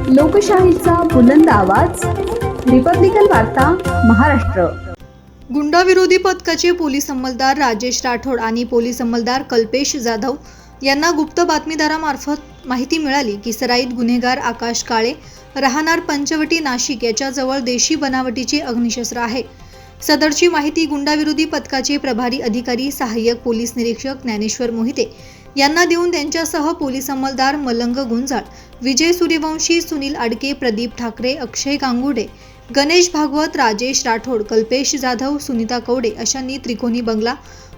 लोकशाहीचा बुलंद आवाज, रिपब्लिकन वार्ता महाराष्ट्र। गुंडाविरोधी पथकाचे पोलीस अंमलदार राजेश राठोड आणि पोलीस अंमलदार कल्पेश जाधव यांना गुप्त बातमीदारामार्फत माहिती मिळाली की सराईत गुन्हेगार आकाश काळे राहणार पंचवटी नाशिक याच्याजवळ देशी बनावटीचे अग्निशस्त्र आहे। सदरची माहिती गुंडाविरोधी पथकाचे प्रभारी अधिकारी सहाय्यक पोलीस निरीक्षक ज्ञानेश्वर मोहिते यांना देऊन त्यांच्यासह पोलीस अंमलदार मलंग गुंजाळ, विजय सूर्यवंशी, सुनील आडके, प्रदीप ठाकरे, अक्षय गांगुडे, गणेश भागवत, राजेश राठोड, कल्पेश जाधव, सुनीता कवडे अशांनी त्रिकोणी बंगला,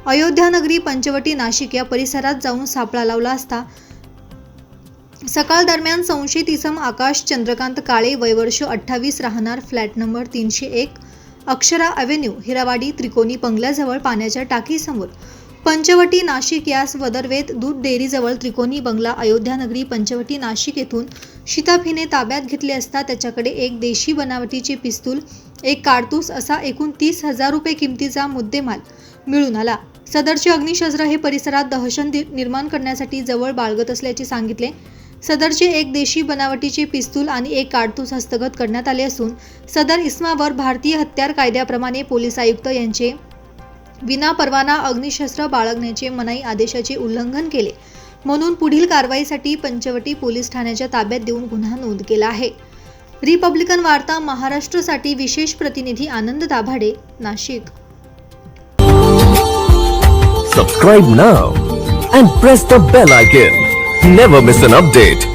अयोध्या नगरी, पंचवटी नाशिक या परिसरात जाऊन सापळा लावला असता सकाळ दरम्यान संशयित इसम आकाश चंद्रकांत काळे वय वर्ष 28 राहणार flat number 301 Akshara avenue Hirawadi त्रिकोणी बंगल्याजवळ पाण्याच्या टाकीसमोर पंचवटी नाशिक यास वदरवेत दूध डेअरीजवळ त्रिकोणी बंगला अयोध्या नगरी पंचवटी नाशिक येथून शिताफीने ताब्यात घेतले असता त्याच्याकडे एक देशी बनावटीचे पिस्तूल, एक काडतूस असा एकूण 30,000 रुपये किमतीचा मुद्देमाल मिळून आला। सदरचे अग्निशस्त्र हे परिसरात दहशत निर्माण करण्यासाठी जवळ बाळगत असल्याचे सांगितले। सदरचे एक देशी बनावटीचे पिस्तूल आणि एक काडतूस हस्तगत करण्यात आले असून सदर इस्मावर भारतीय हत्यार कायद्याप्रमाणे पोलीस आयुक्त यांचे विनापरवाना अग्निशस्त्र बाळगण्याचे मनाई आदेशाचे उल्लंघन केले म्हणून पुढील कारवाईसाठी पंचवटी पोलीस ठाण्याच्या ताब्यात देऊन गुन्हा नोंद केला आहे। रिपब्लिकन वार्ता महाराष्ट्रसाठी विशेष प्रतिनिधी आनंद Dabhade, Nashik. Subscribe now and press the bell icon. Never miss an update.